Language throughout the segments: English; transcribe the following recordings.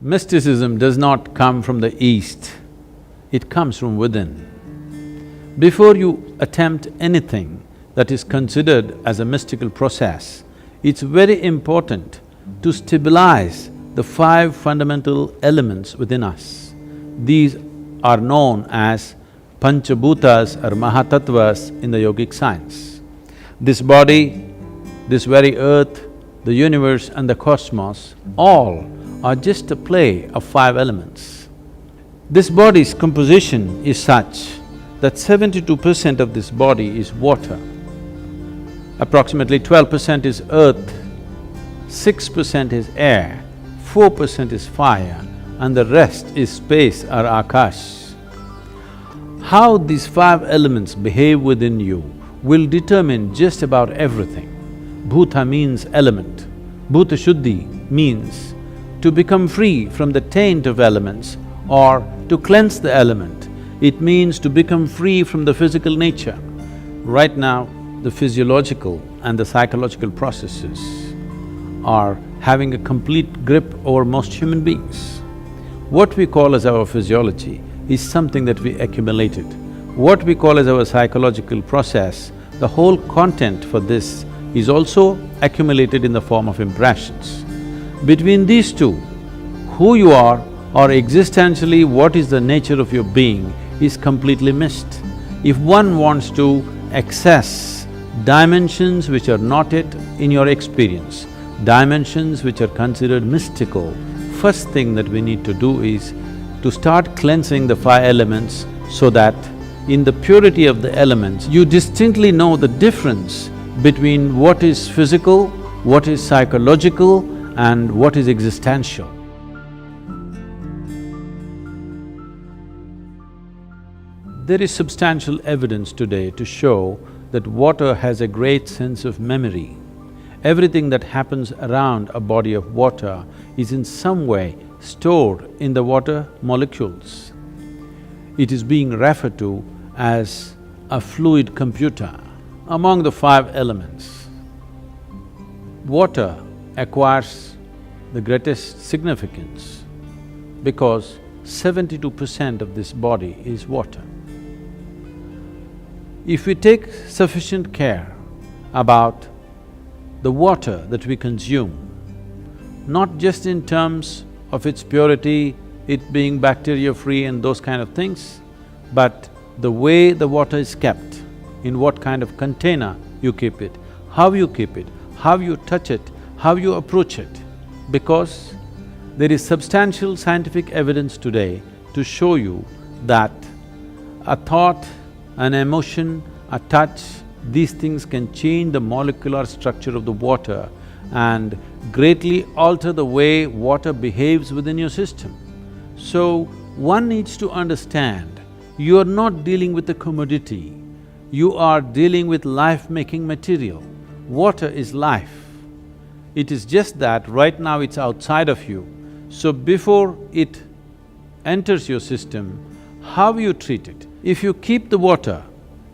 Mysticism does not come from the East, it comes from within. Before you attempt anything that is considered as a mystical process, it's very important to stabilize the five fundamental elements within us. These are known as Panchabhutas or Mahatattvas in the yogic science. This body, this very earth, the universe and the cosmos, all are just a play of five elements. This body's composition is such that 72% of this body is water, approximately 12% is earth, 6% is air, 4% is fire, and the rest is space or akash. How these five elements behave within you will determine just about everything. Bhuta means element. Bhuta Shuddhi means to become free from the taint of elements or to cleanse the element. It means to become free from the physical nature. Right now, the physiological and the psychological processes are having a complete grip over most human beings. What we call as our physiology is something that we accumulated. What we call as our psychological process, the whole content for this is also accumulated in the form of impressions. Between these two, who you are or existentially what is the nature of your being is completely missed. If one wants to access dimensions which are not yet in your experience, dimensions which are considered mystical, first thing that we need to do is to start cleansing the five elements so that in the purity of the elements, you distinctly know the difference between what is physical, what is psychological and what is existential. There is substantial evidence today to show that water has a great sense of memory. Everything that happens around a body of water is in some way stored in the water molecules. It is being referred to as a fluid computer. Among the five elements, water acquires the greatest significance because 72% of this body is water. If we take sufficient care about the water that we consume, not just in terms of its purity, it being bacteria-free and those kind of things, but the way the water is kept, in what kind of container you keep it, how you keep it, how you touch it, how you approach it. Because there is substantial scientific evidence today to show you that a thought, an emotion, a touch, these things can change the molecular structure of the water and greatly alter the way water behaves within your system. So, one needs to understand, you are not dealing with a commodity, you are dealing with life-making material. Water is life. It is just that right now it's outside of you. So before it enters your system, how you treat it? If you keep the water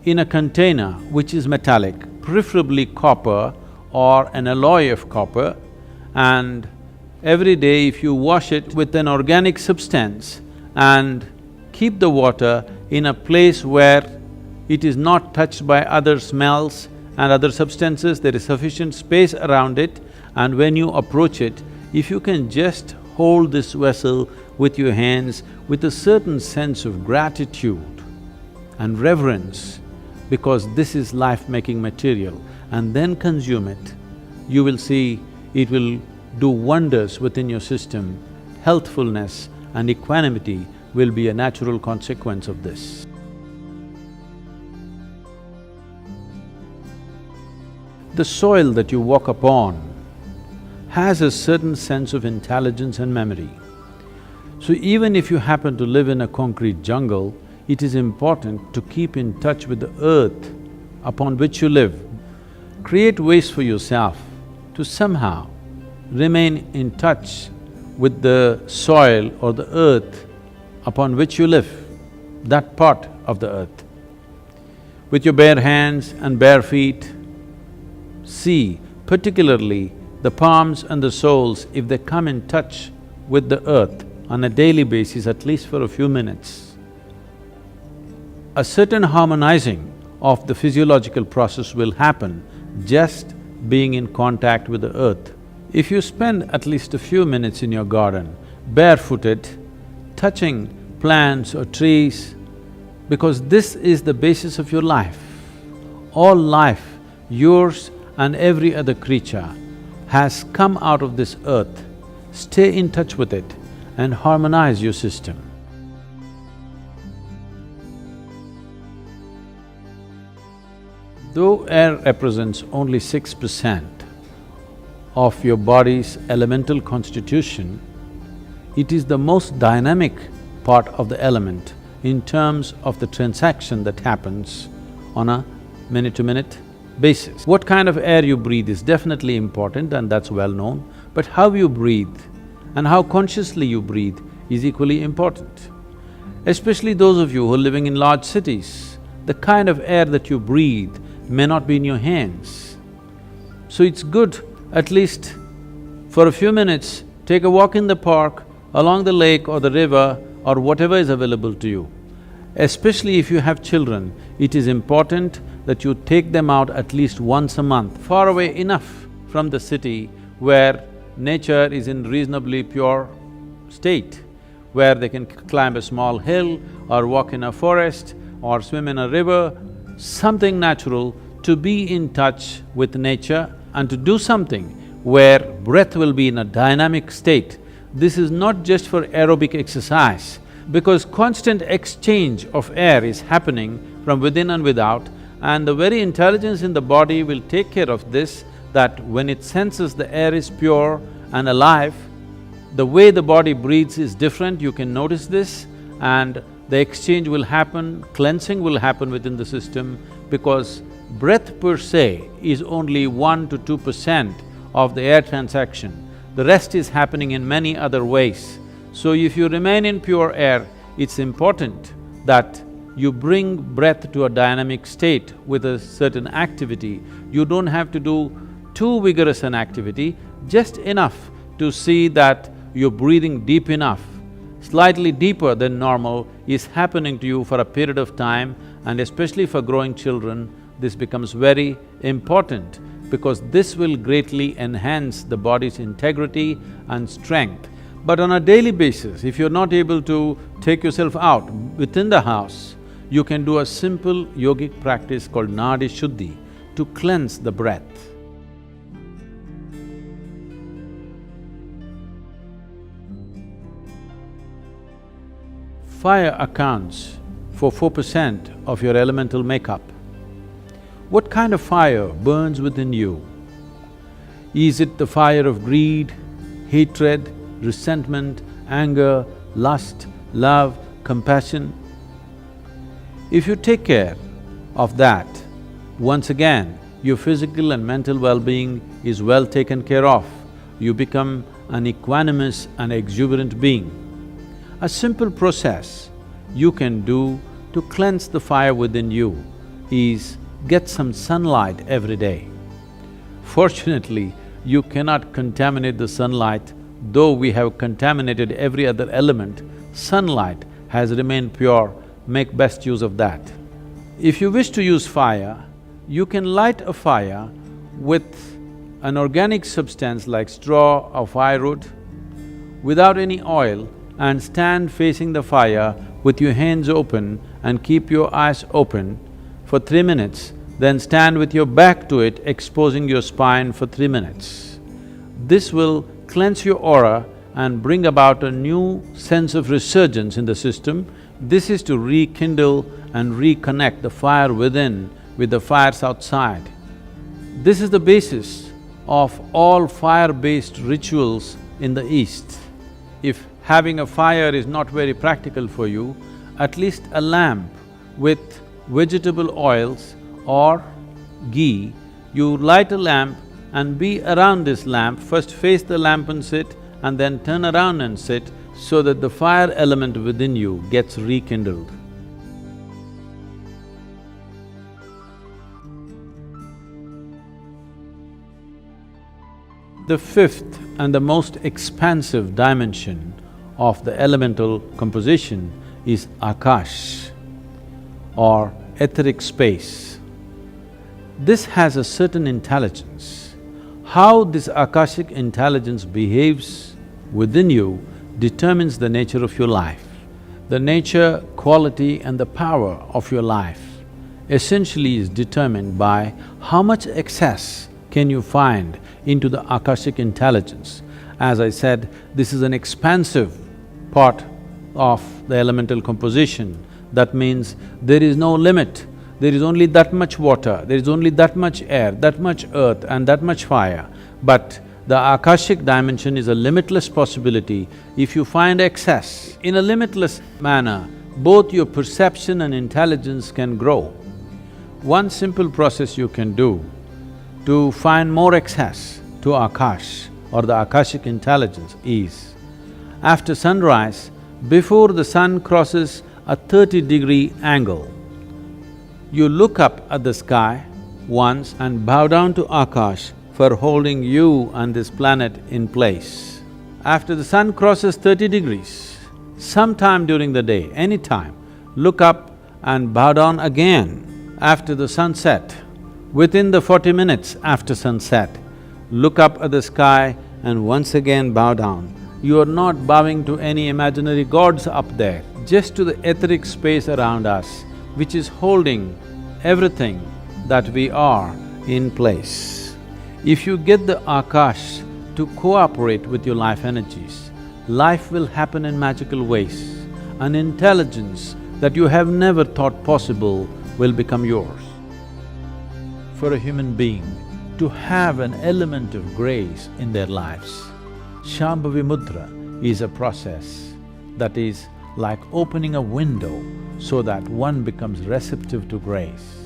in a container which is metallic, preferably copper or an alloy of copper, and every day if you wash it with an organic substance and keep the water in a place where it is not touched by other smells and other substances, there is sufficient space around it, and when you approach it, if you can just hold this vessel with your hands with a certain sense of gratitude and reverence, because this is life-making material, and then consume it, you will see it will do wonders within your system. Healthfulness and equanimity will be a natural consequence of this. The soil that you walk upon has a certain sense of intelligence and memory. So even if you happen to live in a concrete jungle, it is important to keep in touch with the earth upon which you live. Create ways for yourself to somehow remain in touch with the soil or the earth upon which you live, that part of the earth. With your bare hands and bare feet, see particularly the palms and the soles, if they come in touch with the earth on a daily basis, at least for a few minutes, a certain harmonizing of the physiological process will happen just being in contact with the earth. If you spend at least a few minutes in your garden, barefooted, touching plants or trees, because this is the basis of your life. All life, yours and every other creature, has come out of this earth. Stay in touch with it and harmonize your system. Though air represents only 6% of your body's elemental constitution, it is the most dynamic part of the element in terms of the transaction that happens on a minute-to-minute basis. What kind of air you breathe is definitely important and that's well known, but how you breathe and how consciously you breathe is equally important. Especially those of you who are living in large cities, the kind of air that you breathe may not be in your hands. So it's good, at least for a few minutes, take a walk in the park, along the lake or the river or whatever is available to you. Especially if you have children, it is important that you take them out at least once a month, far away enough from the city where nature is in reasonably pure state, where they can climb a small hill or walk in a forest or swim in a river, something natural, to be in touch with nature and to do something where breath will be in a dynamic state. This is not just for aerobic exercise, because constant exchange of air is happening from within and without, and the very intelligence in the body will take care of this, that when it senses the air is pure and alive, the way the body breathes is different, you can notice this, and the exchange will happen, cleansing will happen within the system, because breath per se is only 1 to 2% of the air transaction. The rest is happening in many other ways. So if you remain in pure air, it's important that you bring breath to a dynamic state with a certain activity. You don't have to do too vigorous an activity, just enough to see that you're breathing deep enough, slightly deeper than normal is happening to you for a period of time, and especially for growing children, this becomes very important, because this will greatly enhance the body's integrity and strength. But on a daily basis, if you're not able to take yourself out within the house, you can do a simple yogic practice called Nadi Shuddhi to cleanse the breath. Fire accounts for 4% of your elemental makeup. What kind of fire burns within you? Is it the fire of greed, hatred, resentment, anger, lust, love, compassion? If you take care of that, once again, your physical and mental well-being is well taken care of. You become an equanimous and exuberant being. A simple process you can do to cleanse the fire within you is get some sunlight every day. Fortunately, you cannot contaminate the sunlight. Though we have contaminated every other element, sunlight has remained pure, make best use of that. If you wish to use fire, you can light a fire with an organic substance like straw or firewood without any oil, and stand facing the fire with your hands open and keep your eyes open for 3 minutes, then stand with your back to it, exposing your spine for 3 minutes. This will cleanse your aura and bring about a new sense of resurgence in the system. This is to rekindle and reconnect the fire within with the fires outside. This is the basis of all fire-based rituals in the East. If having a fire is not very practical for you, at least a lamp with vegetable oils or ghee, you light a lamp and be around this lamp, first face the lamp and sit, and then turn around and sit, so that the fire element within you gets rekindled. The fifth and the most expansive dimension of the elemental composition is Akash or etheric space. This has a certain intelligence. How this Akashic intelligence behaves within you determines the nature of your life. The nature, quality and the power of your life essentially is determined by how much access can you find into the Akashic intelligence. As I said, this is an expansive part of the elemental composition. That means there is no limit. There is only that much water, there is only that much air, that much earth and that much fire. But the Akashic dimension is a limitless possibility. If you find excess in a limitless manner, both your perception and intelligence can grow. One simple process you can do to find more access to Akash or the Akashic intelligence is, after sunrise, before the sun crosses a 30-degree angle, you look up at the sky once and bow down to Akash for holding you and this planet in place. After the sun crosses 30 degrees, sometime during the day, any time, look up and bow down again. After the sunset, within the 40 minutes after sunset, look up at the sky and once again bow down. You are not bowing to any imaginary gods up there, just to the etheric space around us, which is holding everything that we are in place. If you get the Akash to cooperate with your life energies, life will happen in magical ways. An intelligence that you have never thought possible will become yours. For a human being to have an element of grace in their lives, Shambhavi Mudra is a process that is like opening a window so that one becomes receptive to grace.